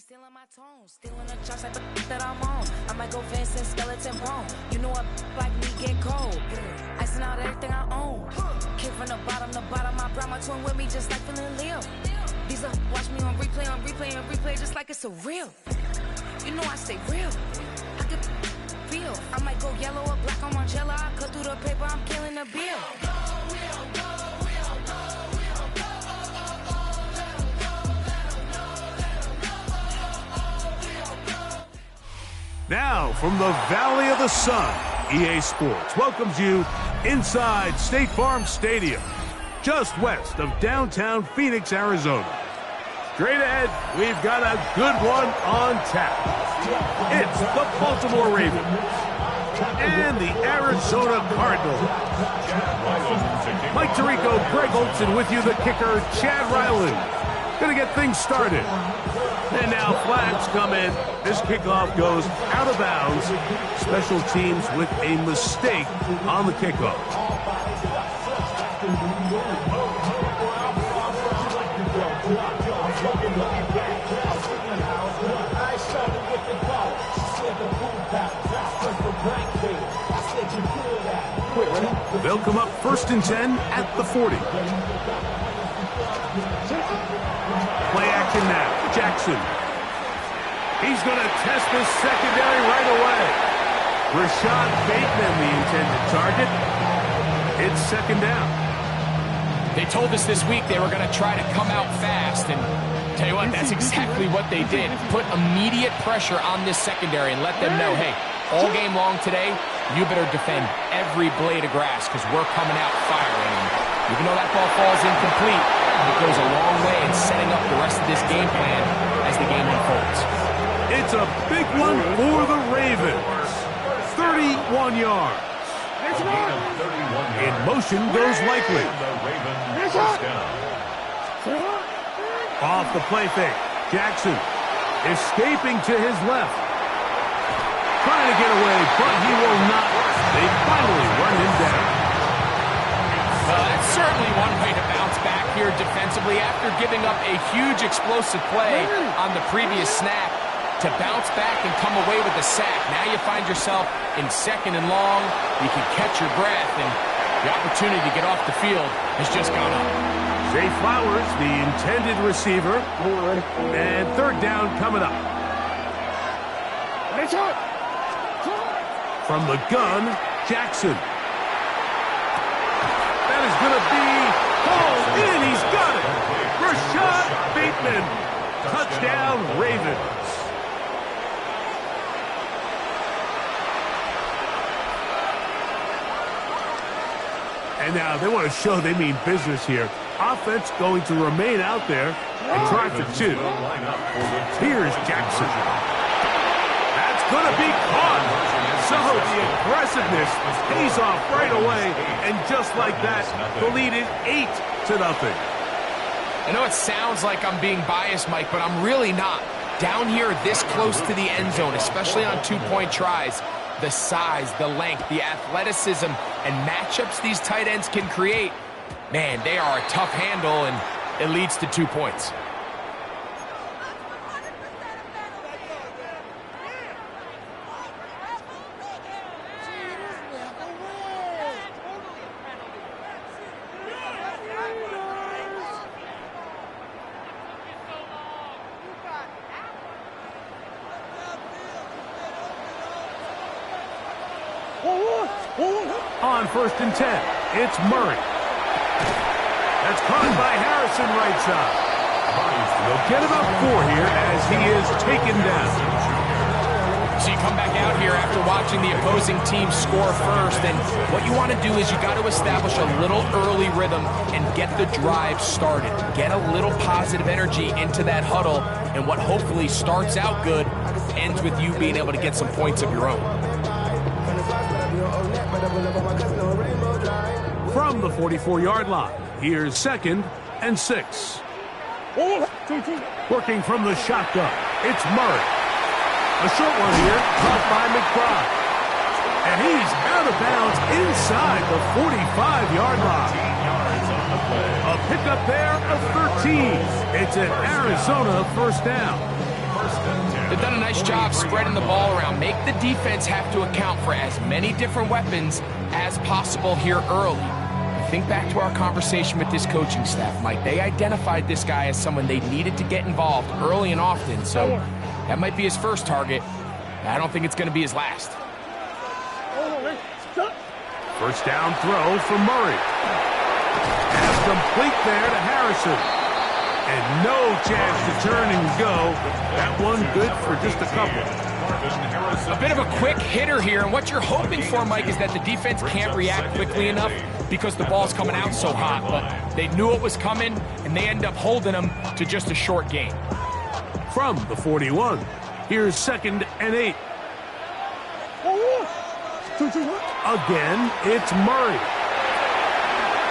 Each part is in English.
Stealing my tones, stealing the charts like the that I'm on. I might go Vince and skeleton bone. You know a like me get cold. Icing out everything I own. Came from the bottom, I brought my twin with me just like feeling Leo. These are watch me on replay, just like it's a real. You know I stay real. I can feel. I might go yellow or black on Margiela. I cut through the paper, I'm killing the bill. Now, from the Valley of the Sun, EA Sports welcomes you inside State Farm Stadium, just west of downtown Phoenix, Arizona. Straight ahead, we've got a good one on tap. It's the Baltimore Ravens and the Arizona Cardinals. Mike Tirico, Greg Olson with you, the kicker, Chad Ryland. Gonna get things started. And now flags come in. This kickoff goes out of bounds. Special teams with a mistake on the kickoff. They'll come up 1st and 10 at the 40. Play action now. Jackson. He's going to test this secondary right away. Rashad Bateman, the intended target. It's 2nd down. They told us this week they were going to try to come out fast, and tell you what, that's exactly what they did. Put immediate pressure on this secondary and let them know, hey, all game long today, you better defend every blade of grass because we're coming out firing. And even though that ball falls incomplete, it goes a long way in setting up the rest of this game plan as the game unfolds. It's a big one for the Ravens. 31 yards. In motion goes Likely. Off the play fake. Jackson escaping to his left. Trying to get away, but he will not. They finally run him down. Well, that's certainly one way to bounce back here defensively after giving up a huge explosive play on the previous snap. To bounce back and come away with a sack. Now you find yourself in 2nd and long. You can catch your breath, and the opportunity to get off the field has just gone up. Zay Flowers, the intended receiver. And 3rd down coming up. From the gun, Jackson. That is going to be hauled in. He's got it. Rashad Bateman. Touchdown, Ravens. And now they want to show they mean business here. Offense going to remain out there and try for 2. Here's Jackson. That's going to be caught. So the aggressiveness pays off right away. And just like that, the lead is 8-0. I know it sounds like I'm being biased, Mike, but I'm really not. Down here this close to the end zone, especially on 2-point tries, the size, the length, the athleticism, and matchups these tight ends can create, man, they are a tough handle, and it leads to 2 points. On 1st and 10, it's Murray. That's caught by Harrison right side. They'll get about 4 here as he is taken down. So you come back out here after watching the opposing team score first, and what you want to do is you got to establish a little early rhythm and get the drive started. Get a little positive energy into that huddle, and what hopefully starts out good ends with you being able to get some points of your own. From the 44-yard line, here's 2nd and 6. Working from the shotgun, it's Murray. A short one here, caught by McBride. And he's out of bounds inside the 45-yard line. A pickup there of 13. It's an Arizona 1st down. They've done a nice job spreading the ball around. Make the defense have to account for as many different weapons as possible here early. Think back to our conversation with this coaching staff, Mike. They identified this guy as someone they needed to get involved early and often, so that might be his first target. I don't think it's going to be his last. First down throw for Murray. Pass complete there to Harrison. And no chance to turn and go. That one good for just a couple. A bit of a quick hitter here, and what you're hoping for, Mike, is that the defense can't react quickly enough because the ball's coming out so hot. But they knew it was coming, and they end up holding them to just a short gain. From the 41, here's 2nd and 8. Again, it's Murray.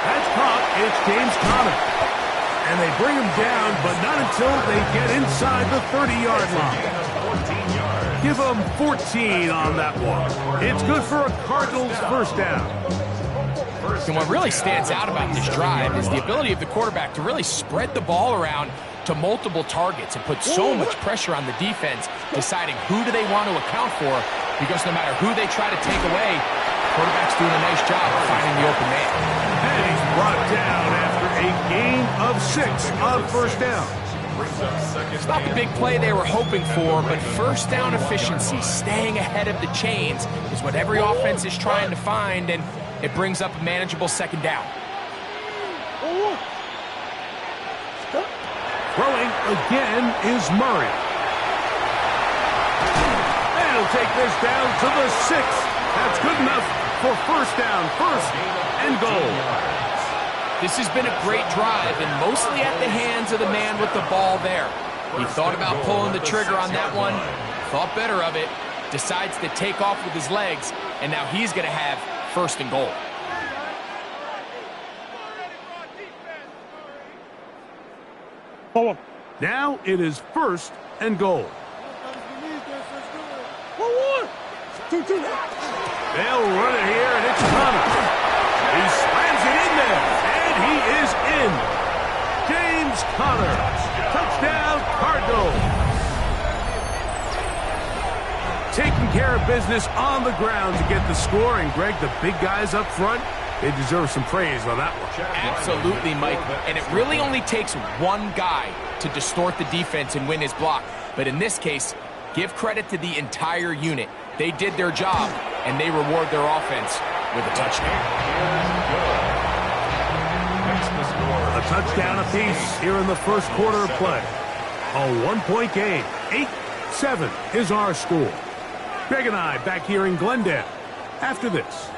That's caught. It's James Conner. And they bring him down, but not until they get inside the 30-yard line. Give them 14 on that one. It's good for a Cardinals first down. And what really stands out about this drive is the ability of the quarterback to really spread the ball around to multiple targets and put so much pressure on the defense, deciding who do they want to account for, because no matter who they try to take away, the quarterback's doing a nice job of finding the open man. And he's brought down after a gain of 6 on first down. It's not the big play they were hoping for, but first down efficiency, staying ahead of the chains, is what every offense is trying to find, and it brings up a manageable second down. Throwing again is Murray. And he'll take this down to the 6. That's good enough for first down, first and goal. This has been a great drive, and mostly at the hands of the man with the ball there. He thought about pulling the trigger on that one, thought better of it, decides to take off with his legs, and now he's going to have first and goal. Now it is first and goal. They'll run it here, and it's Conner. He slams it in there, and he is in. James Conner, touchdown Cardinals. Taking care of business on the ground to get the score, and Greg, the big guys up front, they deserve some praise on that one. Absolutely, Mike. And it really only takes one guy to distort the defense and win his block. But in this case, give credit to the entire unit. They did their job, and they reward their offense with a touchdown. A touchdown apiece here in the first quarter of play. A one-point game. 8-7 is our score. Greg and I back here in Glendale after this.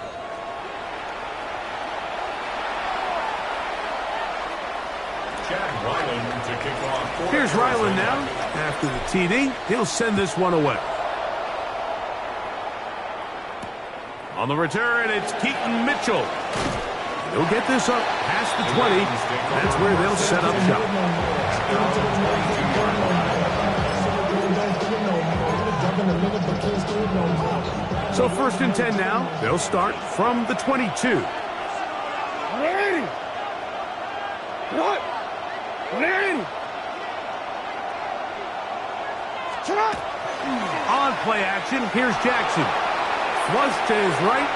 Here's Ryland now. After the TD, he'll send this one away. On the return, it's Keaton Mitchell. He'll get this up past the 20. That's where they'll set up shop. So 1st and 10 now. They'll start from the 22. On play action, here's Jackson. Flush to his right.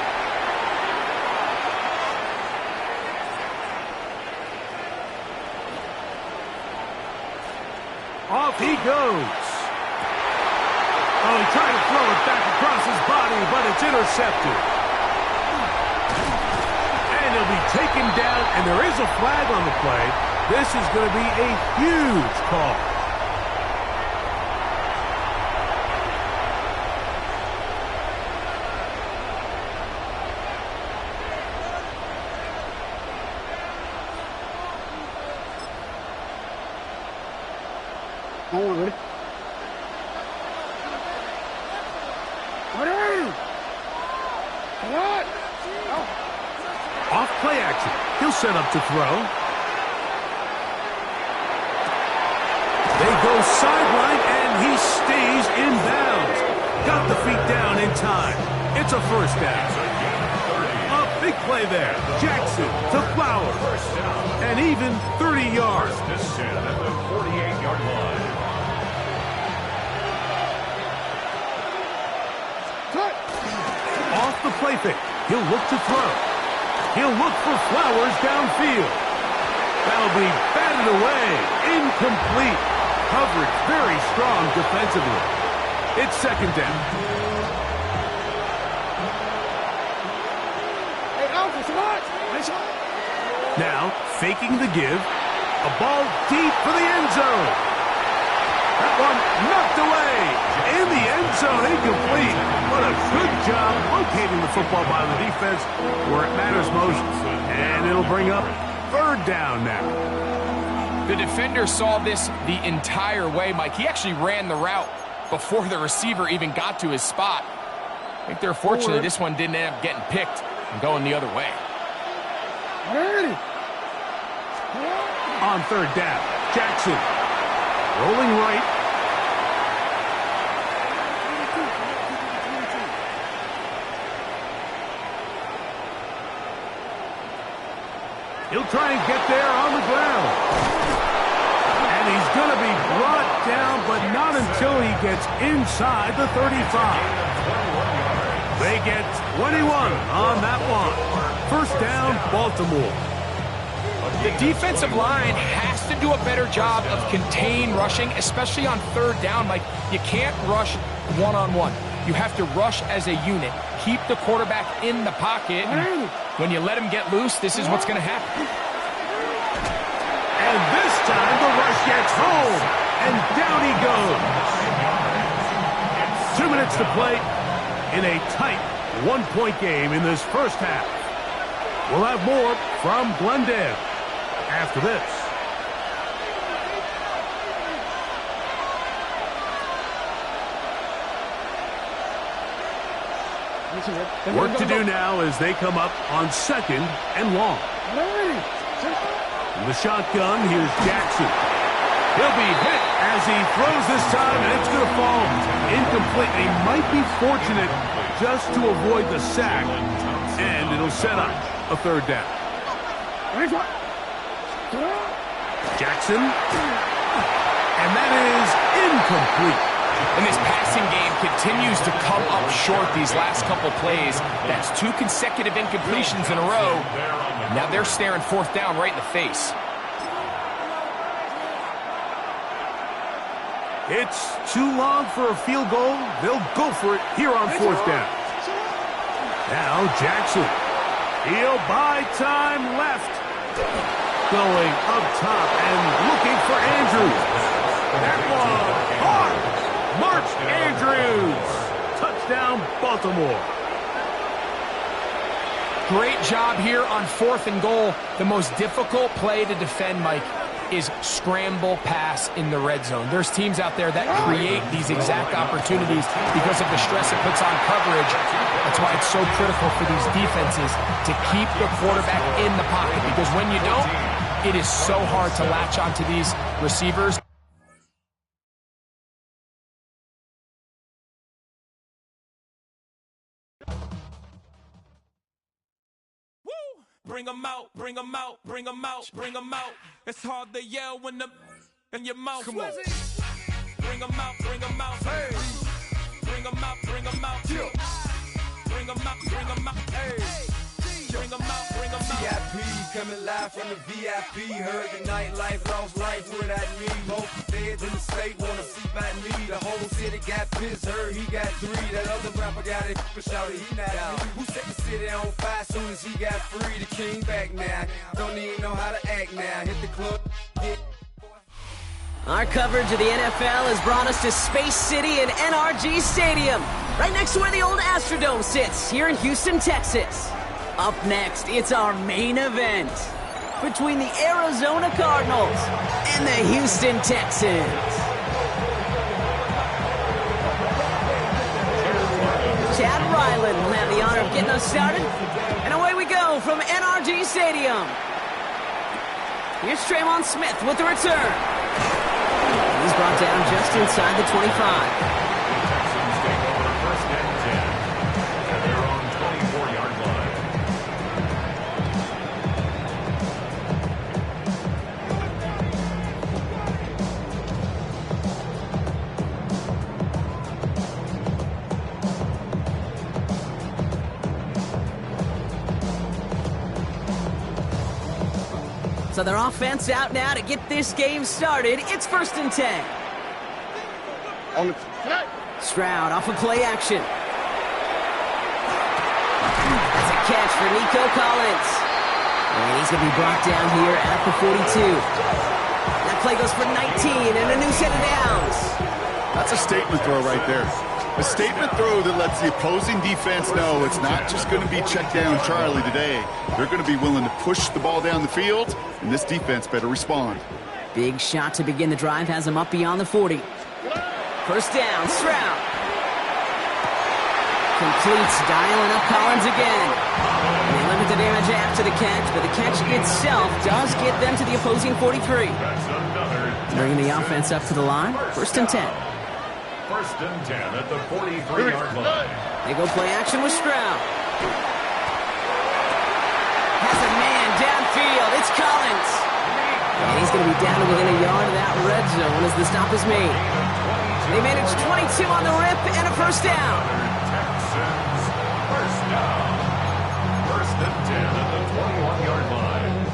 Off he goes. Oh, he tried to throw it back across his body, but it's intercepted. And he'll be taken down, and there is a flag on the play. This is going to be a huge call. Off play action. He'll set up to throw. They go sideline, and he stays in bounds. Got the feet down in time. It's a first down. A big play there. Jackson to Flowers. And even 30 yards. the play fake. He'll look to throw. He'll look for Flowers downfield. That'll be batted away. Incomplete. Coverage very strong defensively. It's second down. Now, faking the give. A ball deep for the end zone. That one knocked away. In the end zone, incomplete. What a good job locating the football by the defense where it matters most. And it'll bring up third down now. The defender saw this the entire way, Mike. He actually ran the route before the receiver even got to his spot. I think they're fortunate this one didn't end up getting picked and going the other way. On third down, Jackson rolling right. He'll try and get there on the ground. And he's going to be brought down, but not until he gets inside the 35. They get 21 on that one. First down, Baltimore. The defensive line has to do a better job of contain rushing, especially on third down. Like, you can't rush one-on-one. You have to rush as a unit. Keep the quarterback in the pocket. And when you let him get loose, this is what's going to happen. And this time the rush gets home. And down he goes. 2 minutes to play in a tight one-point game in this first half. We'll have more from Glendale after this. Work to do now as they come up on second and long. In the shotgun, here's Jackson. He'll be hit as he throws this time, and it's going to fall incomplete. They might be fortunate just to avoid the sack, and it'll set up a third down. Jackson, and that is incomplete. And this passing game continues to come up short these last couple plays. That's 2 consecutive incompletions in a row. Now they're staring fourth down right in the face. It's too long for a field goal. They'll go for it here on fourth down. Now Jackson. He'll buy time left. Going up top and looking for Andrews. That one hard. Mark Andrews. Touchdown, Baltimore. Great job here on fourth and goal. The most difficult play to defend, Mike, is scramble pass in the red zone. There's teams out there that create these exact opportunities because of the stress it puts on coverage. That's why it's so critical for these defenses to keep the quarterback in the pocket, because when you don't, it is so hard to latch onto these receivers. Bring them out, bring them out, bring them out, bring them out. It's hard to yell when the in your mouth. Come on. Bring them out, bring them out. Hey. Bring them out, bring them out. Bring them out, bring them out. Hey. Bring them out, bring them out. VIP coming live from the VIP. Heard the nightlife, lost life without me. Most feds in the state wanna see by me. The whole city got pissed, heard he got 3. That other rapper got it, but shouted he not out. Who set the city on fire soon as he got free? The king back now. Don't even know how to act now. Hit the club, get. Our coverage of the NFL has brought us to Space City and NRG Stadium, right next to where the old Astrodome sits, here in Houston, Texas. Up next, it's our main event between the Arizona Cardinals and the Houston Texans. Chad Ryland will have the honor of getting us started, and away we go from NRG Stadium. Here's Tremon Smith with the return. He's brought down just inside the 25. So their offense out now to get this game started. It's 1st and 10. Stroud off of play action. That's a catch for Nico Collins. And he's going to be brought down here at the 42. That play goes for 19 and a new set of downs. That's a statement throw right there. A statement throw that lets the opposing defense know it's not just going to be check down Charlie today. They're going to be willing to push the ball down the field, and this defense better respond. Big shot to begin the drive has him up beyond the 40. First down, Stroud. Completes, dialing up Collins again. And they limit the damage after the catch, but the catch itself does get them to the opposing 43. Bringing the offense up to the line. 1st and 10. 1st and 10 at the 43-yard line. They go play action with Stroud. Has a man downfield. It's Collins. And he's going to be down to within a yard of that red zone as the stop is made. They manage 22 on the rip and a first down. Texans, first down. 1st and 10 at the 21-yard line.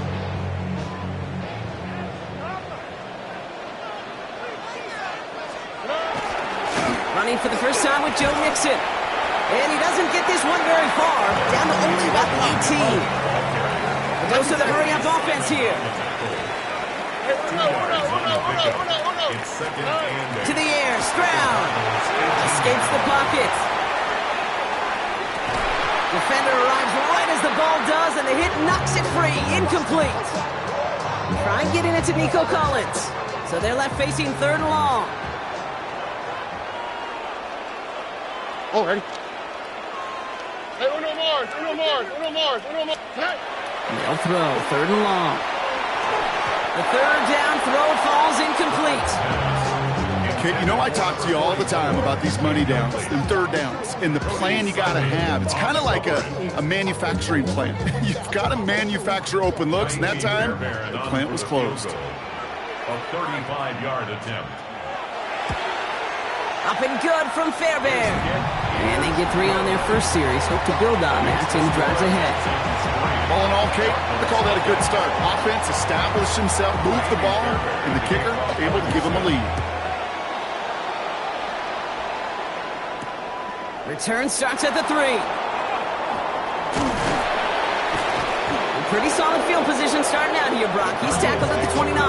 Running for the first time with Joe Mixon. And he doesn't get this one very far. Down to only about the 18. It goes to the hurry-up offense here. To the air, Stroud. Escapes the pocket. Defender arrives right as the ball does, and the hit knocks it free. Incomplete. Try and get it to Nico Collins. So they're left facing 3rd and long. Oh, ready? Hey, uno more. They'll throw, 3rd and long. The 3rd down throw falls incomplete. Okay, you know I talk to you all the time about these money downs and 3rd downs and the plan you got to have. It's kind of like a manufacturing plant. You've got to manufacture open looks, and that time, the plant was closed. A 35-yard attempt. Up and good from Fairbairn. And they get 3 on their first series. Hope to build on that in drives ahead. All in all, Kate, I call that a good start. Offense established himself, moved the ball, and the kicker able to give him a lead. Return starts at the 3. Pretty solid field position starting out here, Brock. He's tackled at the 29.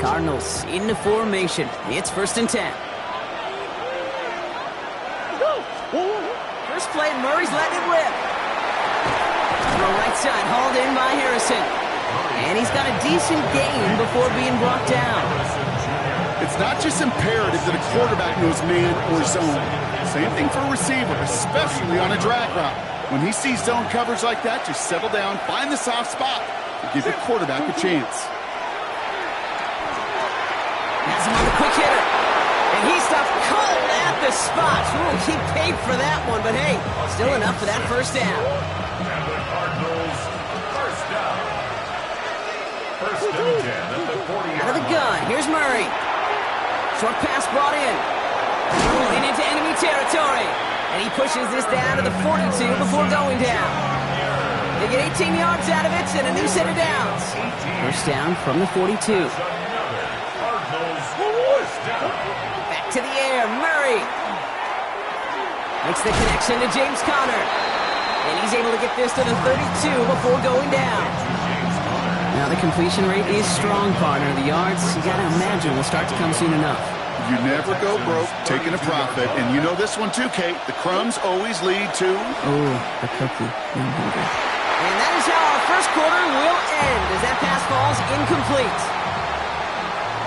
Cardinals into formation. It's 1st and 10. First play, Murray's letting it rip. Throw right side, hauled in by Harrison. And he's got a decent gain before being brought down. It's not just imperative that a quarterback knows man or zone. Same thing for a receiver, especially on a drag route. When he sees zone coverage like that, just settle down, find the soft spot, and give your quarterback a chance. Has him on the quick hitter. And he stopped cold at the spot. Ooh, he paid for that one, but hey, still enough for that first down. And the Cardinals, first down. 1st and 10 at the 40-yard Out of the gun, here's Murray. Short pass brought in. Rolling into enemy territory. And he pushes this down to the 42 before going down. They get 18 yards out of it and a new set of downs. First down from the 42. Back to the air, Murray. Makes the connection to James Conner. And he's able to get this to the 32 before going down. Now the completion rate is strong, partner. The yards, you got to imagine, will start to come soon enough. You never go broke taking a profit. And you know this one too, Kate. The crumbs always lead to... Oh, the cookie. And that is how our first quarter will end as that pass falls incomplete.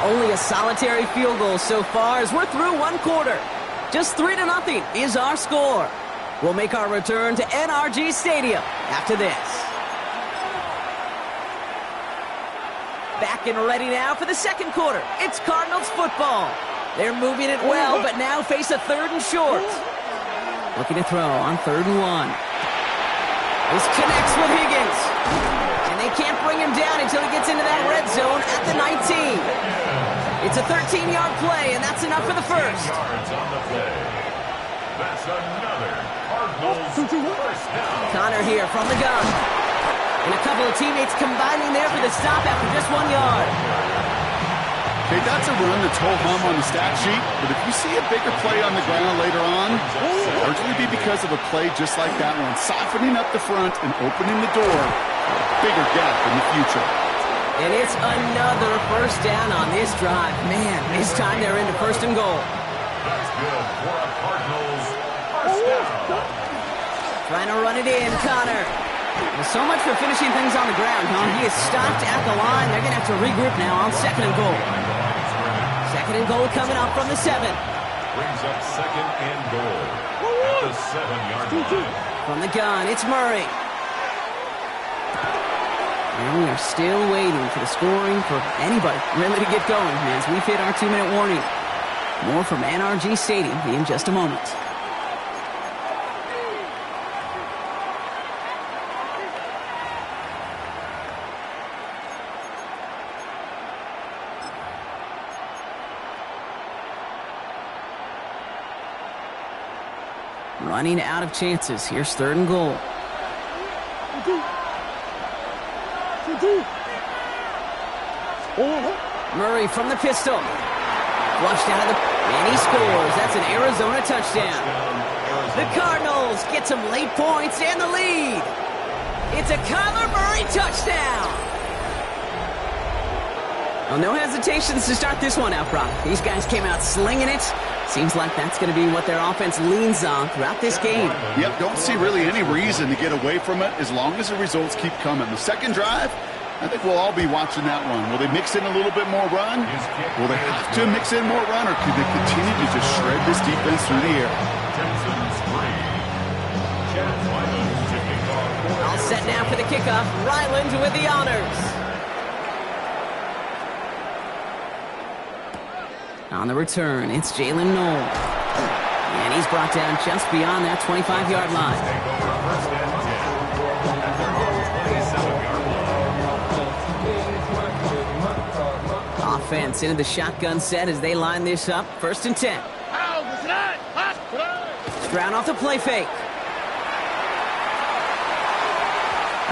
Only a solitary field goal so far as we're through one quarter. Just 3-0 is our score. We'll make our return to NRG Stadium after this. Back and ready now for the second quarter. It's Cardinals football. They're moving it well, but now face a 3rd and short. Looking to throw on 3rd and 1. This connects with Higgins. And they can't bring him down until he gets into that red zone at the 19. It's a 13-yard play, and that's enough for the first. Yards on the play. That's another Cardinals, first down. Connor here from the gun. And a couple of teammates combining there for the stop after just 1 yard. Okay, that's a run that's whole hum on the stat sheet, but if you see a bigger play on the ground later on, it'll largely be because of a play just like that one, softening up the front and opening the door for a bigger gap in the future. And it's another first down on this drive. Man, this time they're into first and goal. That's good for a Cardinals, first down. Trying to run it in, Connor. Well, so much for finishing things on the ground, huh? He is stopped at the line. They're going to have to regroup now on second and goal. Second and goal coming up from the 7. Brings up second and goal at the 7-yard line. From the gun, it's Murray. And we are still waiting for the scoring for anybody really to get going as we've hit our 2-minute warning. More from NRG Stadium in just a moment. Running out of chances. Here's third and goal. Murray from the pistol. Flushed out of the... And he scores. That's an Arizona touchdown. The Cardinals get some late points and the lead. It's a Kyler Murray touchdown. Well, no hesitations to start this one out, Brock. These guys came out slinging it. Seems like that's going to be what their offense leans on throughout this game. Yep, don't see really any reason to get away from it as long as the results keep coming. The second drive, I think we'll all be watching that one. Will they mix in a little bit more run? Will they have to mix in more run, or could they continue to just shred this defense through the air? All set now for the kickoff. Ryland with the honors. On the return, it's Jalen Noel. And he's brought down just beyond that 25-yard line. Offense into the shotgun set as they line this up. First and 10. Stroud off the play fake.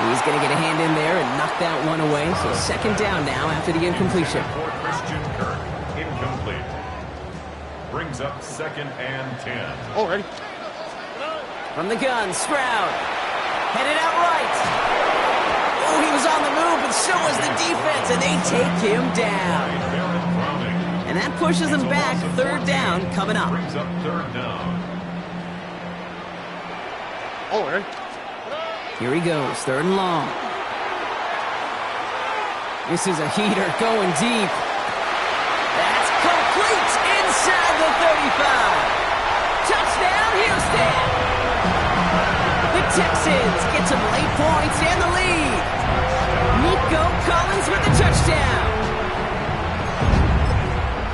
He's going to get a hand in there and knock that one away. So second down now after the incompletion. For Christian Kirk, incomplete. Brings up second and 10. Already. From the gun, Stroud. Headed out right. Oh, he was on the move, but so was the defense, and they take him down. And that pushes them back. Third down coming up. Brings up third down. Already. Here he goes, third and long. This is a heater going deep. That's complete inside the 35. Touchdown, Houston. The Texans get some late points and the lead. Nico Collins with the touchdown.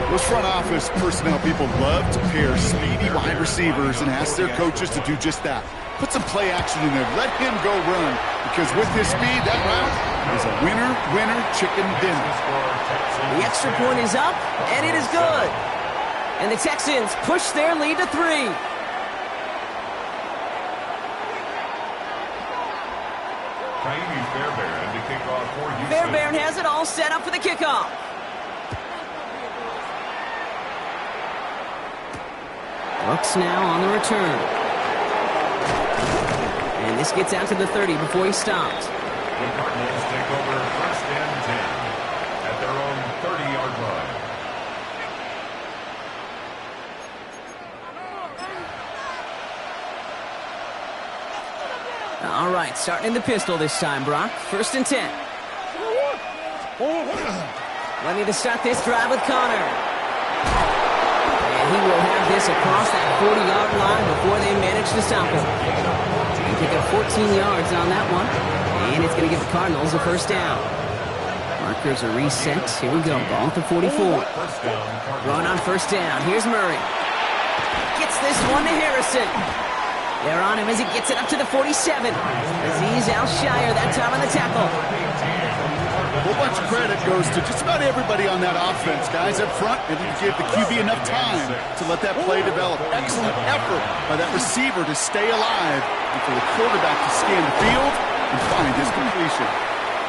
Those front office personnel people love to pair speedy wide receivers and ask their coaches to do just that. Put some play action in there. Let him go run. Because with his speed, that route is a winner, winner, chicken dinner. The extra point is up, and it is good. And the Texans push their lead to 3. Fairbairn to kick off for Houston. Fairbairn has it all set up for the kickoff. Brooks now on the return. And this gets out to the 30 before he stopped. The Cardinals take over first and 10 at their own 30-yard line. All right, starting in the pistol this time, Brock. First and 10. Ready to start this drive with Connor. And he will have this across that 40-yard line before they manage to stop him. He picked up 14 yards on that one. And it's going to give the Cardinals a first down. Markers are reset. Here we go. Ball at the 44. Run on first down. Here's Murray. Gets this one to Harrison. They're on him as he gets it up to the 47. Azeez Al-Shire that time on the tackle. A whole bunch of credit goes to just about everybody on that offense. Guys up front, able to give the QB enough time to let that play develop. Excellent effort by that receiver to stay alive and for the quarterback to scan the field and find his completion.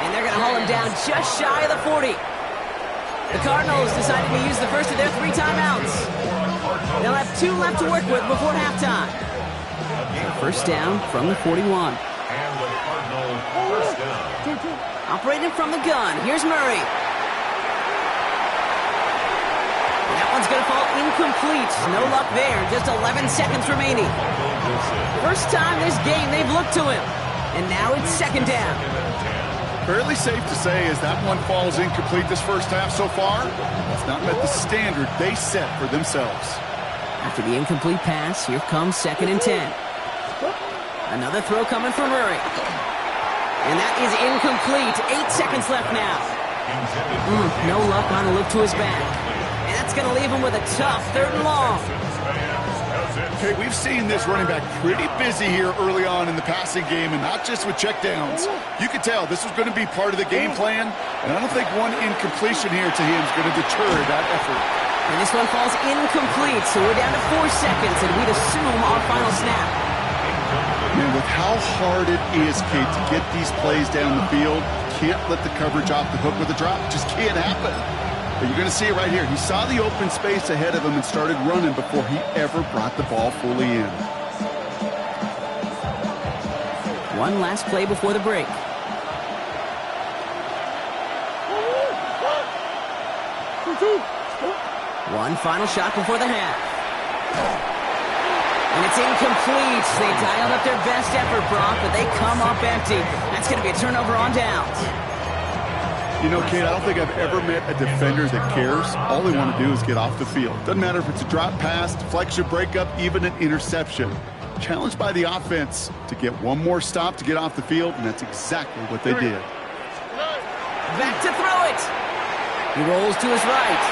And they're going to haul him down just shy of the 40. The Cardinals decided to use the first of their 3 timeouts. They'll have 2 left to work with before halftime. First down from the 41. And the Cardinal first down. Operating from the gun, here's Murray. That one's going to fall incomplete. No luck there, just 11 seconds remaining. First time this game they've looked to him. And now it's second down. Fairly safe to say as that one falls incomplete this first half so far, it's not met the standard they set for themselves. After the incomplete pass, here comes 2nd and 10. Another throw coming from Murray. And that is incomplete. 8 seconds left now. No luck on a look to his back. And that's going to leave him with a tough 3rd and long. Okay, we've seen this running back pretty busy here early on in the passing game, and not just with checkdowns. You could tell this was going to be part of the game plan, and I don't think one incompletion here to him is going to deter that effort. And this one falls incomplete, so we're down to 4 seconds, and we'd assume our final snap. Man, with how hard it is, Kate, to get these plays down the field, can't let the coverage off the hook with a drop. Just can't happen. But you're going to see it right here. He saw the open space ahead of him and started running before he ever brought the ball fully in. One last play before the break. One final shot before the half. And it's incomplete. They dialed up their best effort, Brock, but they come up empty. That's going to be a turnover on downs. You know, Kate, I don't think I've ever met a defender that cares. All they want to do is get off the field. Doesn't matter if it's a drop pass, deflection, breakup, even an interception. Challenged by the offense to get one more stop to get off the field, and that's exactly what they did. Back to throw it. He rolls to his right.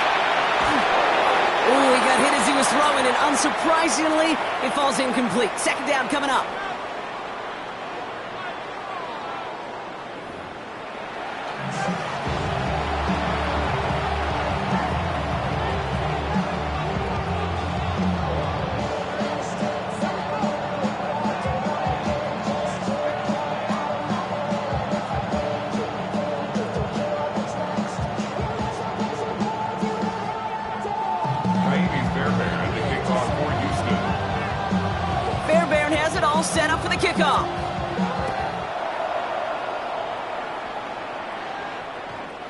Ooh, he got hit as he was throwing, and unsurprisingly, it falls incomplete. Second down coming up. Set up for the kickoff.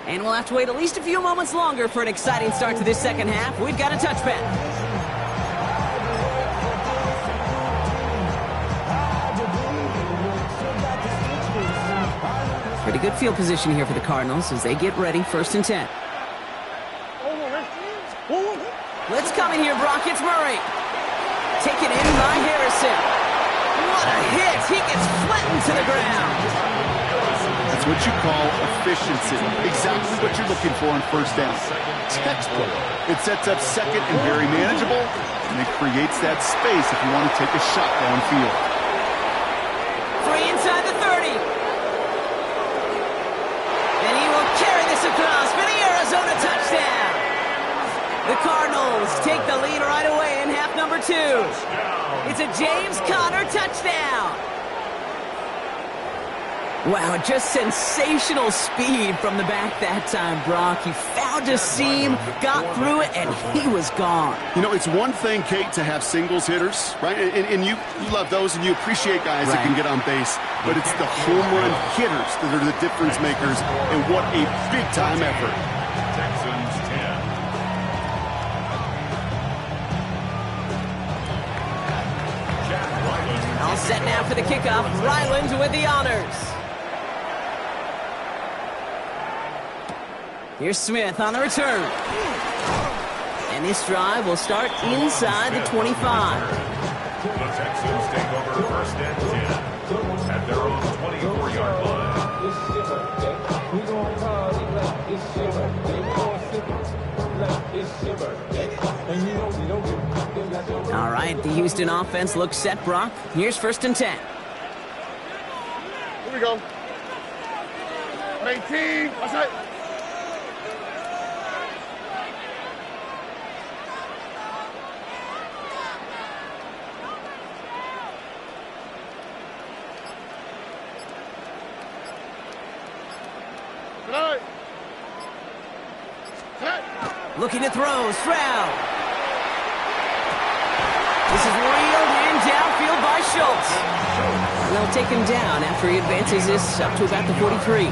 And we'll have to wait at least a few moments longer for an exciting start to this second half. We've got a touchback. Pretty good field position here for the Cardinals as they get ready, 1st and 10. Blitz coming here, Brock. It's Murray. Taken in by Harrison. What a hit! He gets flattened to the ground. That's what you call efficiency. Exactly what you're looking for on first down. Textbook. It sets up 2nd and very manageable, and it creates that space if you want to take a shot downfield. Free inside the 30. And he will carry this across for the Arizona touchdown. The Cardinals take the lead right away in half number 2. It's a James Conner touchdown. Wow, just sensational speed from the back that time, Brock. He found a seam, got through it, and he was gone. You know, it's one thing, Kate, to have singles hitters, right? And you love those, and you appreciate guys that can get on base. But it's the home run hitters that are the difference makers, and what a big-time effort. Texans 10. All set now for the kickoff. Ryland with the honors. Here's Smith on the return. And this drive will start inside the 25. The Texans take over 1st and 10 at their own 24-yard line. All right, the Houston offense looks set, Brock. Here's 1st and 10. Here we go. 18. What's that? Looking to throw, Stroud. This is reeled in downfield by Schultz. And they'll take him down after he advances this up to about the 43.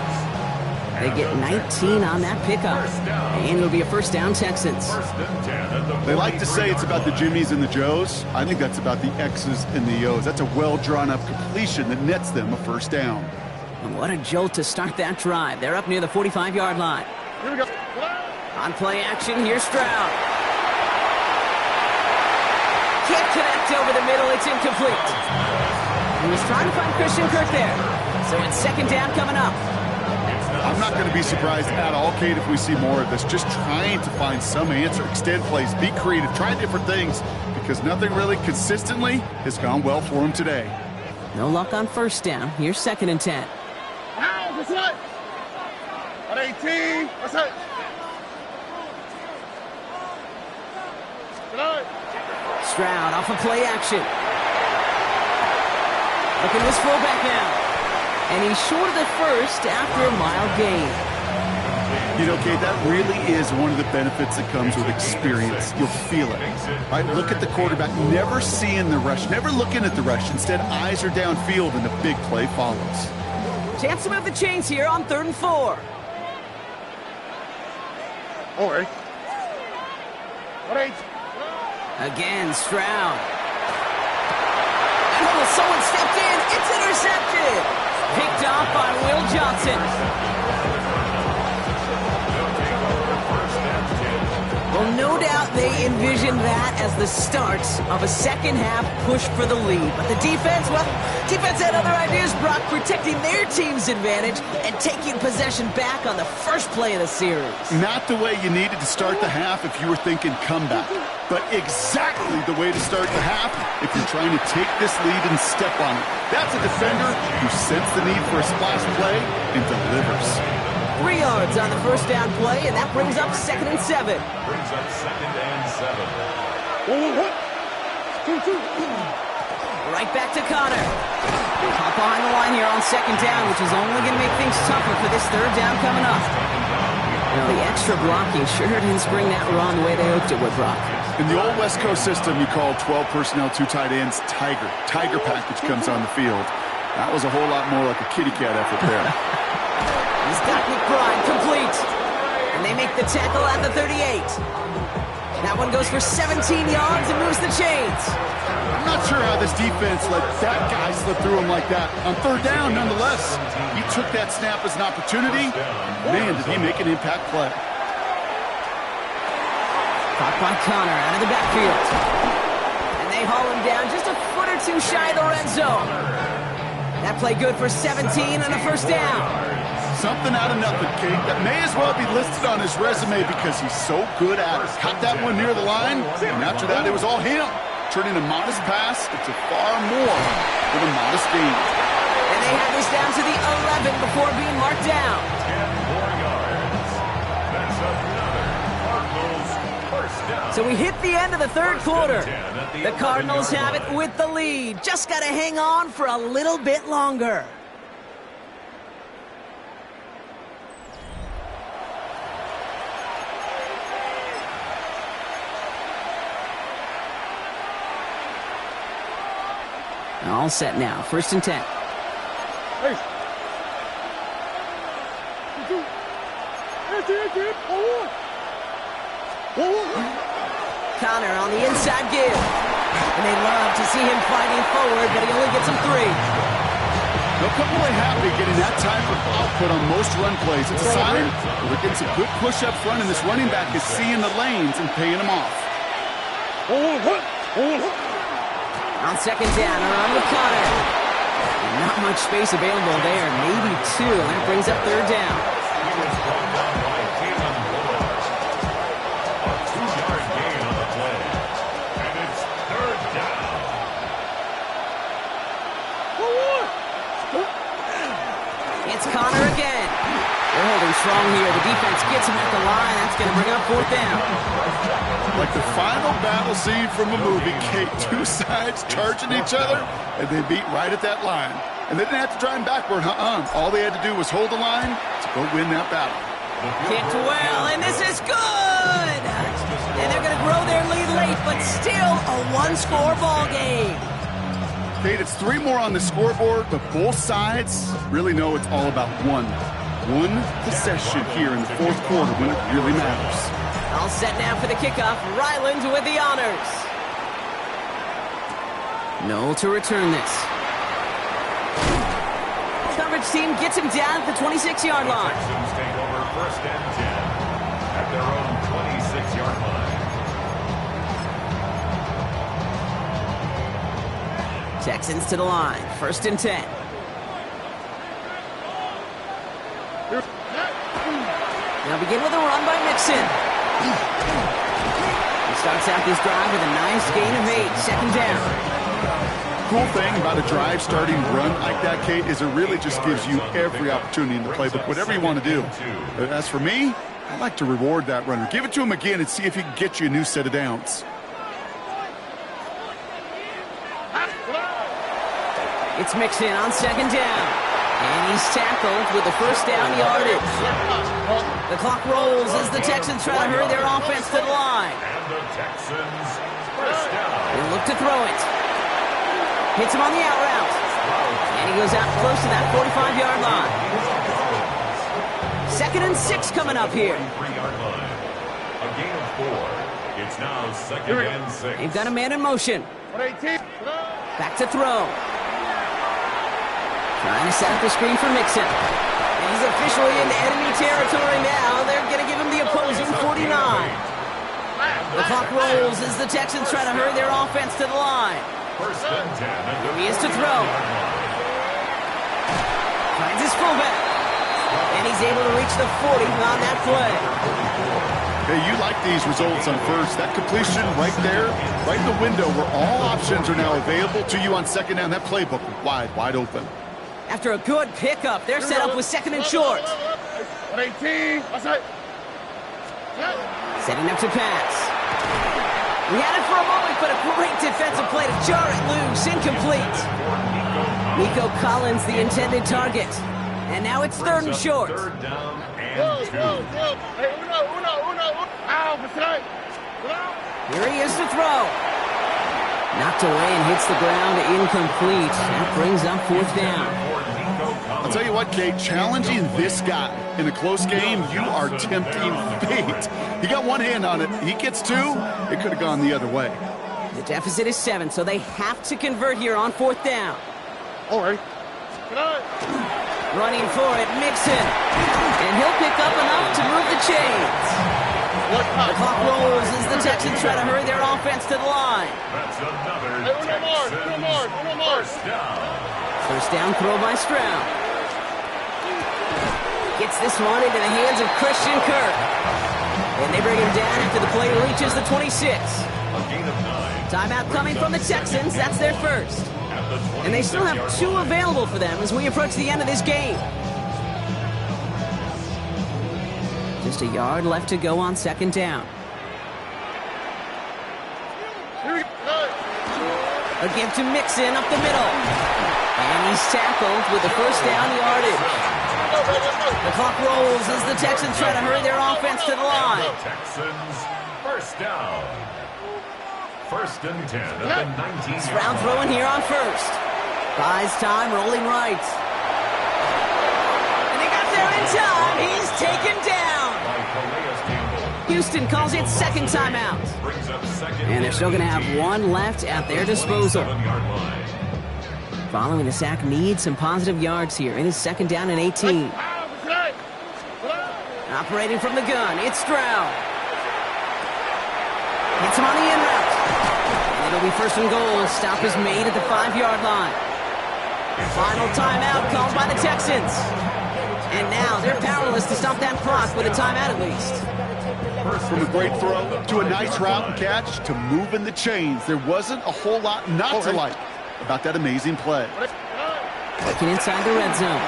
They get 19 on that pickup. And it'll be a first down, Texans. They like to say it's about the Jimmies and the Joes. I think that's about the X's and the O's. That's a well-drawn-up completion that nets them a first down. And what a jolt to start that drive. They're up near the 45-yard line. Here we go. On play action, here's Stroud. Can't connect over the middle, it's incomplete. He was trying to find Christian Kirk there. So it's second down coming up. I'm not going to be surprised at all, Kate, if we see more of this. Just trying to find some answer, extend plays, be creative, try different things, because nothing really consistently has gone well for him today. No luck on first down. Here's second and 10. What's that? At 18. What's that? Stroud off of play action. Look at this fullback now. And he's short of the first after a mild gain. You know, Kate, that really is one of the benefits that comes with experience. You'll feel it. Right? Look at the quarterback, never seeing the rush, never looking at the rush. Instead, eyes are downfield, and the big play follows. Chance to move the chains here on 3rd and 4. All right. All right. Again, Stroud. Oh, someone stepped in. It's intercepted. Picked off by Will Johnson. Well, no doubt they envisioned that as the start of a second-half push for the lead. But the defense, well, defense had other ideas, Brock, protecting their team's advantage and taking possession back on the first play of the series. Not the way you needed to start the half if you were thinking comeback, but exactly the way to start the half if you're trying to take this lead and step on it. That's a defender who sensed the need for a splash play and delivers. 3 yards on the first down play, and that brings up 2nd and 7. Brings up 2nd and 7. Right back to Connor. Hop behind the line here on 2nd down, which is only going to make things tougher for this 3rd down coming up. Now, the extra blocking sure didn't spring that run the way they hoped it would, Brock. In the old West Coast system, you call 12 personnel, 2 tight ends, Tiger. Tiger package comes on the field. That was a whole lot more like a kitty cat effort there. He's got McBride complete. And they make the tackle at the 38. That one goes for 17 yards and moves the chains. I'm not sure how this defense let that guy slip through him like that. On 3rd down, nonetheless, he took that snap as an opportunity. Man, did he make an impact play. Caught by Connor out of the backfield. And they haul him down just a foot or two shy of the red zone. That play good for 17 and a first down. Something out of nothing, Kate. That may as well be listed on his resume because he's so good at it. Caught that one near the line, and after that, it was all him. Turning a modest pass into far more than a modest gain. And they had this down to the 11 before being marked down. 10 more yards. That's another Cardinals first down. So we hit the end of the 3rd quarter. The Cardinals have it with the lead. Just got to hang on for a little bit longer. All set now. 1st and 10. Hey. Connor on the inside give. And they love to see him fighting forward, but he only gets him 3. They'll come away happy getting that type of output on most run plays. It's a sign that they're getting some good push up front, and this running back is seeing the lanes and paying them off. On 2nd down, around with Connor. Not much space available there, maybe 2. That brings up 3rd down. He was brought down by Kalen Moore. A 2-yard gain on the play. And it's 3rd down. It's Connor again. strong here. The defense gets him at the line. That's going to bring up 4th down. Like the final battle scene from a movie, Kate. Two sides charging each other, and they beat right at that line. And they didn't have to drive backward, All they had to do was hold the line to go win that battle. Kicked well, and this is good! And they're going to grow their lead late, but still a one-score ball game. Kate, it's 3 more on the scoreboard, but both sides really know it's all about one possession here in the 4th quarter when it really matters. All set now for the kickoff. Ryland with the honors. Noel to return this. Coverage team gets him down at the 26-yard line. Texans take over 1st and 10 at their own 26-yard line. Texans to the line. 1st and 10. Now begin with a run by Mixon. He starts out this drive with a nice gain of 8. 2nd down. Cool thing about a drive starting run like that, Kate, is it really just gives you every opportunity in the playbook, whatever you want to do. As for me, I like to reward that runner. Give it to him again and see if he can get you a new set of downs. It's Mixon on 2nd down. And he's tackled with the 1st down yardage. The clock rolls as the Texans try to hurry their offense to the line. And the Texans 1st down. They look to throw it. Hits him on the out route. And he goes out close to that 45-yard line. 2nd and 6 coming up here. 3-yard line. A gain of 4. It's now 2nd and 6. They've got a man in motion. Back to throw. Trying to set up the screen for Mixon. And he's officially into enemy territory now. They're going to give him the opposing 49. The clock rolls as the Texans try to hurry their offense to the line. 1st and 10. Here he is to throw. Finds his fullback. And he's able to reach the 40 on that play. Hey, you like these results on 1st. That completion right there, right in the window where all options are now available to you on 2nd down. That playbook wide open. After a good pickup, they're set up with 2nd and short. 18. Setting up to pass. We had it for a moment, but a great defensive play to jar it loose. Incomplete. Nico Collins, the intended target. And now it's 3rd and short. 3rd down and 2. Here he is to throw. Knocked away and hits the ground. Incomplete. That brings up 4th down. I'll tell you what, Kate, challenging this guy in a close game, you are tempting fate. He got one hand on it. He gets 2. It could have gone the other way. The deficit is 7, so they have to convert here on 4th down. All right. Running for it, Mixon. And he'll pick up enough to move the chains. The clock rolls as the Texans try to hurry their offense to the line. That's another Texans 1st down. 1st down throw by Stroud. Gets this one into the hands of Christian Kirk. And they bring him down after the play reaches the 26. A gain of 9. Timeout coming from the Texans. That's their 1st. And they still have 2 available for them as we approach the end of this game. Just a yard left to go on 2nd down. A give to Mixon up the middle. And he's tackled with the 1st down yardage. The clock rolls as the Texans try to hurry their offense to the line. Texans 1st down. 1st and 10 at the 19. Stroud throwing here on 1st. Buys time, rolling right. And he got there in time. He's taken down. Houston calls it 2nd timeout. And they're still going to have 1 left at their disposal. Following the sack, needs some positive yards here. It is 2nd down and 18. Operating from the gun, it's Stroud. Hits him on the in route. And it'll be 1st and goal. Stop is made at the 5-yard line. Final timeout called by the Texans. And now they're powerless to stop that clock with a timeout at least. From a great throw to a nice route and catch to moving the chains. There wasn't a whole lot not to like about that amazing play. Looking inside the red zone.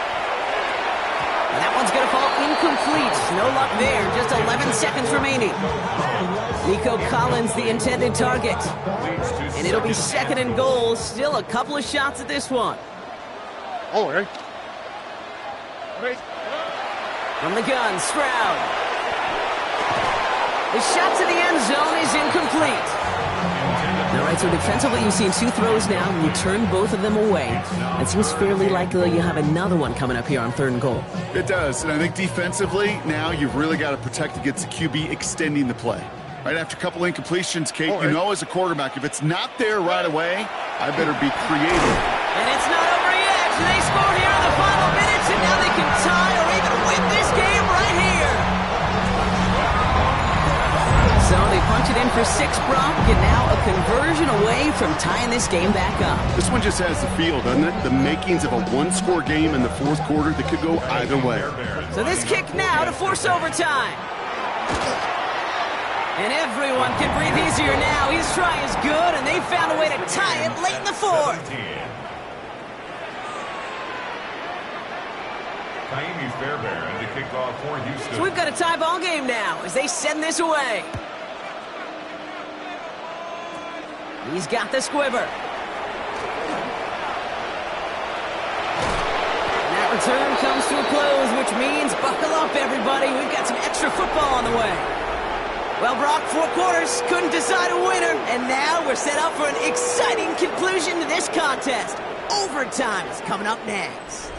And that one's going to fall incomplete. No luck there. Just 11 seconds remaining. Nico Collins, the intended target. And it'll be 2nd and goal. Still a couple of shots at this one. All right. From the gun, Stroud. The shot to the end zone is incomplete. All right, so defensively you've seen 2 throws now, and you turn both of them away. It seems fairly likely you have another one coming up here on 3rd and goal. It does, and I think defensively, now you've really got to protect against the QB extending the play. Right after a couple incompletions, Kate, you know as a quarterback, if it's not there right away, I better be creative. And it's not over yet. They score here in the final minutes, and now they can tie or even win this game right here. So they punch it in for 6, Brock, and now a conversion away from tying this game back up. This one just has the feel, doesn't it? The makings of a 1-score game in the 4th quarter that could go either way. So this kick now to force overtime. And everyone can breathe easier now. His try is good, and they found a way to tie it late in the 4th. Kaimi Fairbairn to kick off for Houston. So we've got a tie ball game now as they send this away. He's got the squibber. And that return comes to a close, which means buckle up, everybody. We've got some extra football on the way. Well, Brock, 4 quarters couldn't decide a winner, and now we're set up for an exciting conclusion to this contest. Overtime is coming up next.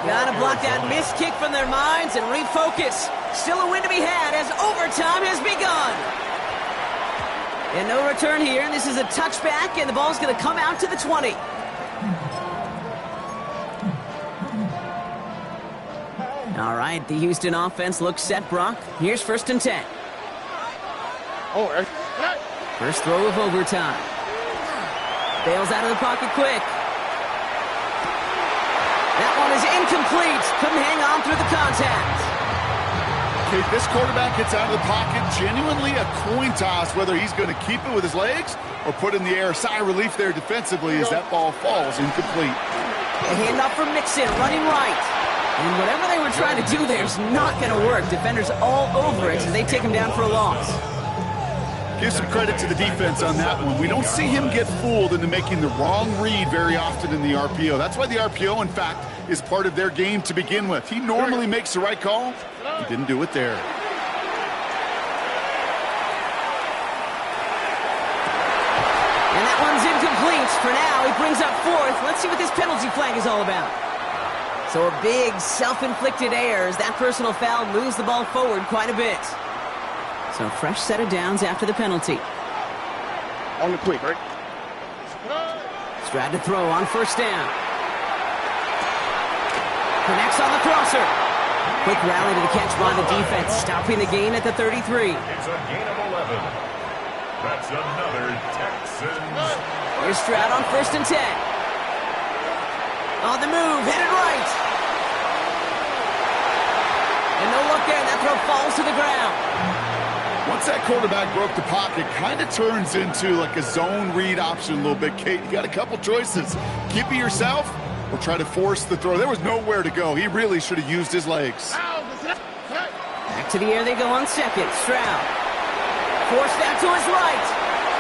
Gotta block that missed kick from their minds and refocus. Still a win to be had as overtime has begun. And no return here. This is a touchback, and the ball's gonna come out to the 20. All right, the Houston offense looks set, Brock. Here's 1st and 10. All right. First throw of overtime. Bails out of the pocket quick. That one is incomplete. Couldn't hang on through the contact. Okay, this quarterback gets out of the pocket. Genuinely a coin toss whether he's going to keep it with his legs or put in the air. Sigh of relief there defensively as that ball falls incomplete. A handoff from Mixon, running right. And whatever they were trying to do there is not going to work. Defenders all over it as they take him down for a loss. Give some credit to the defense on that one. We don't see him get fooled into making the wrong read very often in the RPO. That's why the RPO, in fact, is part of their game to begin with. He normally makes the right call. He didn't do it there. And that one's incomplete. For now, he brings up 4th. Let's see what this penalty flag is all about. So a big self-inflicted error as that personal foul moves the ball forward quite a bit. So fresh set of downs after the penalty. On the quick, right? Stroud to throw on 1st down. Connects on the crosser. Quick rally to the catch by the defense, stopping the gain at the 33. It's a gain of 11. That's another Texans. Here's Stroud on 1st and 10. On the move, headed right. And no look there, and that throw falls to the ground. Once that quarterback broke the pocket, kind of turns into like a zone read option a little bit, Kate. You got a couple choices. Keep it yourself or try to force the throw. There was nowhere to go. He really should have used his legs. Back to the air they go on 2nd. Stroud. Forced out to his right.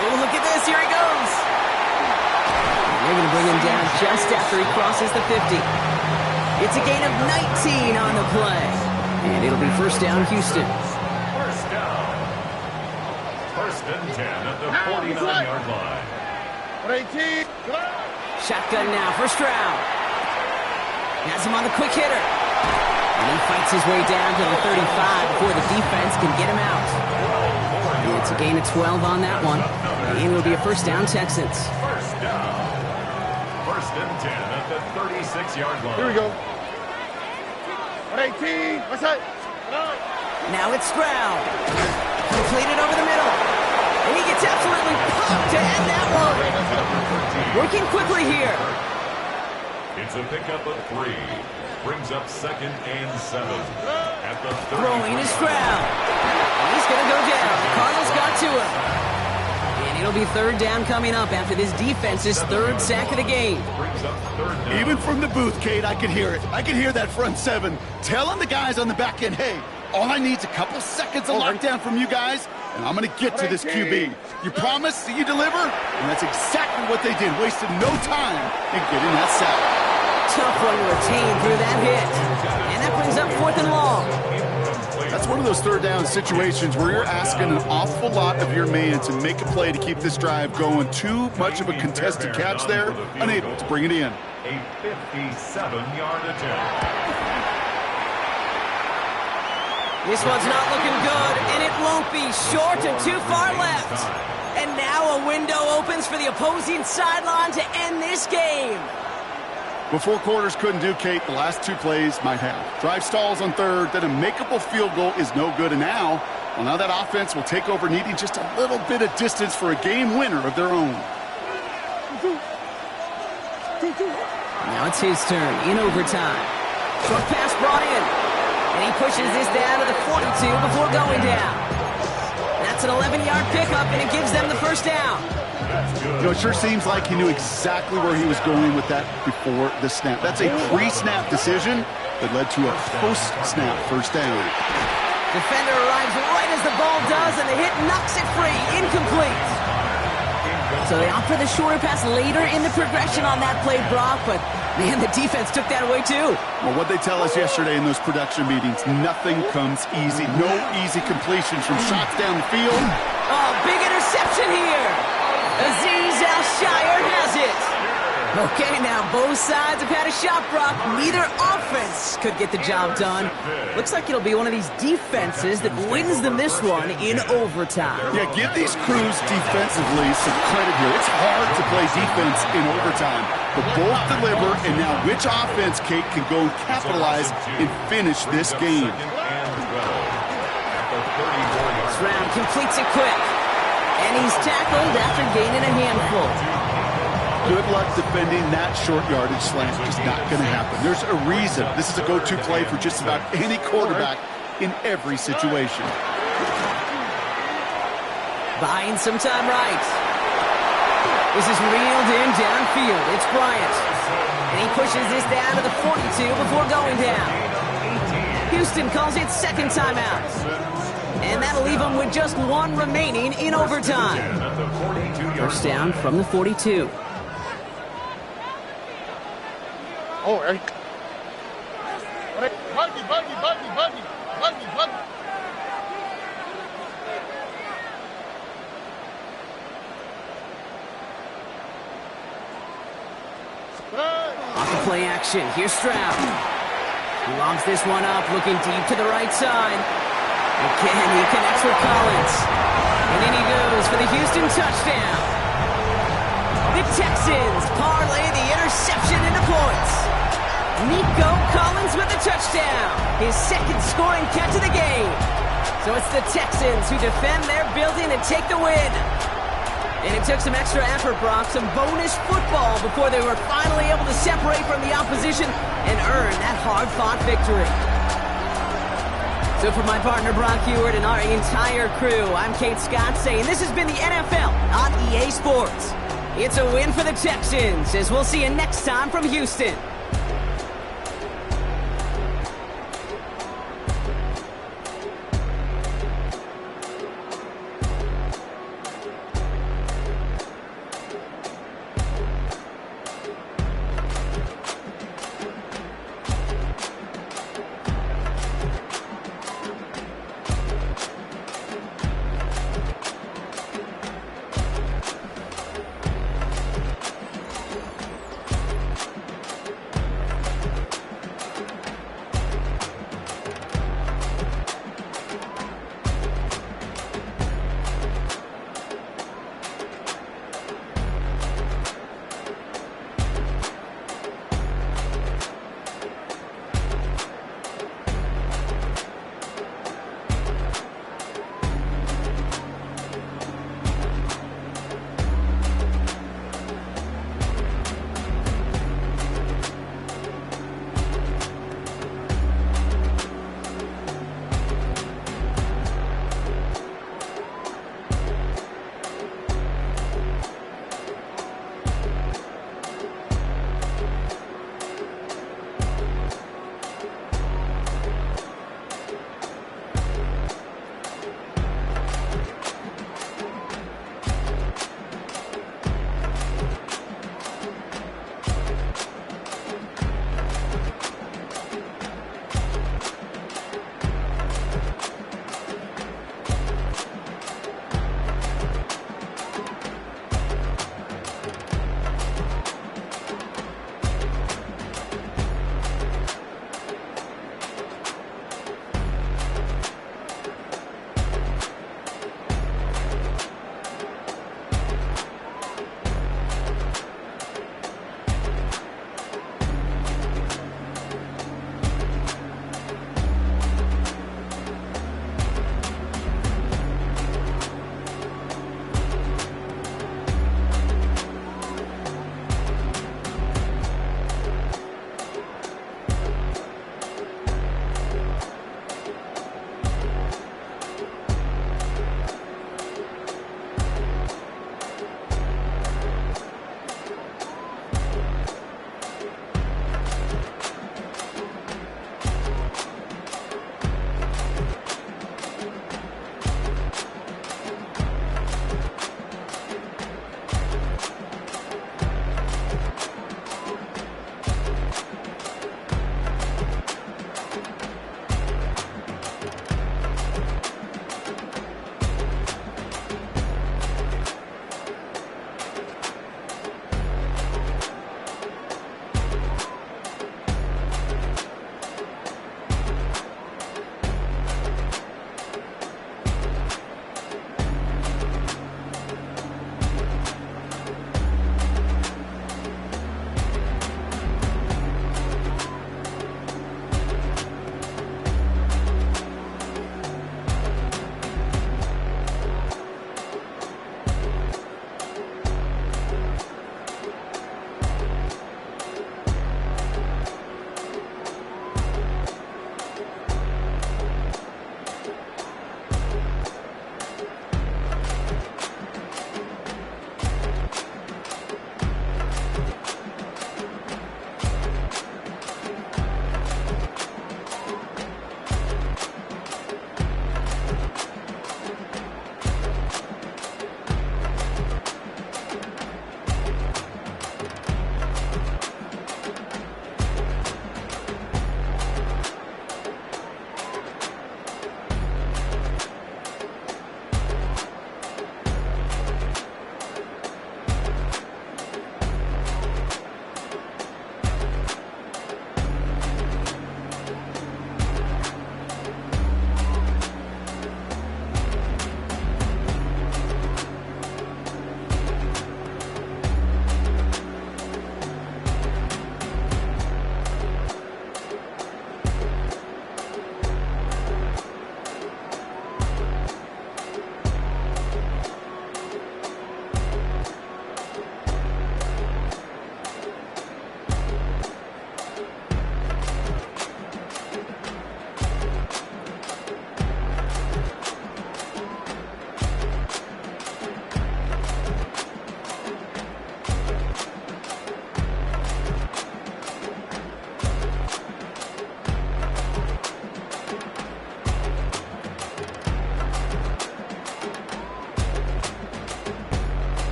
Oh, look at this. Here he goes. And they're going to bring him down just after he crosses the 50. It's a gain of 19 on the play. And it'll be 1st down, Houston. 10 at the 49-yard line. 18. Shotgun now for Stroud. Has him on the quick hitter. And he fights his way down to the 35 before the defense can get him out. And it's a gain of 12 on that one. And it will be a 1st down, Texans. 1st down. 1st and 10 at the 36-yard line. Here we go. 18. What's that? Now it's Stroud. Completed over the middle. And he gets absolutely pumped to end that one. Working quickly here. It's a pickup of 3. Brings up 2nd and 7. At the Throwing is Stroud. He's going to go down. The Cardinals got to him. And it'll be 3rd down coming up after this defense's 3rd sack of the game. Even from the booth, Kate, I could hear it. I could hear that front 7 telling the guys on the back end, hey, all I need is a couple seconds of lockdown from you guys, and I'm going to get to this QB. You promise that you deliver? And that's exactly what they did. Wasted no time in getting that sack. Tough one to retain through that hit. And that brings up 4th and long. That's one of those 3rd down situations where you're asking an awful lot of your man to make a play to keep this drive going. Too much of a contested catch there, unable to bring it in. A 57-yard attempt. This one's not looking good, and it won't be. Short and too far left. And now a window opens for the opposing sideline to end this game. What 4 quarters couldn't do, Kate, the last 2 plays might have. Drive stalls on 3rd, then a makeable field goal is no good. And now that offense will take over, needing just a little bit of distance for a game winner of their own. Now it's his turn in overtime. Short pass brought in. And he pushes this down to the 42 before going down. That's an 11-yard pickup, and it gives them the 1st down. You know, it sure seems like he knew exactly where he was going with that before the snap. That's a pre-snap decision that led to a post-snap 1st down. Defender arrives right as the ball does, and the hit knocks it free. Incomplete. So they opt for the shorter pass later in the progression on that play, Brock, but man, the defense took that away too. Well, what they tell us yesterday in those production meetings, nothing comes easy. No easy completions from shots down the field. Oh, big interception here. Azeez Al-Shaair has it. Okay, now both sides have had a shot, Brock. Neither offense could get the job done. Looks like it'll be one of these defenses that wins them this one in overtime. Yeah, give these crews defensively some credit here. It's hard to play defense in overtime, but both deliver, and now which offense, Kate, can go and capitalize and finish this game? Stroud completes it quick. And he's tackled after gaining a handful. Good luck defending that short yardage slant. Just not going to happen. There's a reason this is a go-to play for just about any quarterback in every situation. Buying some time right. This is reeled in downfield. It's Bryant. And he pushes this down to the 42 before going down. Houston calls it 2nd timeout. And that'll leave them with just 1 remaining in overtime. 1st down from the 42. Oh, Eric. Buggy. Off the play action. Here's Stroud. He lobs this one up, looking deep to the right side. Again, he connects with Collins. And in he goes for the Houston touchdown. The Texans parlay the interception into points. Nico Collins with the touchdown. His 2nd scoring catch of the game. So it's the Texans who defend their building and take the win. And it took some extra effort, Brock, some bonus football before they were finally able to separate from the opposition and earn that hard-fought victory. So for my partner, Brock Huard, and our entire crew, I'm Kate Scott saying this has been the NFL on EA Sports. It's a win for the Texans, as we'll see you next time from Houston.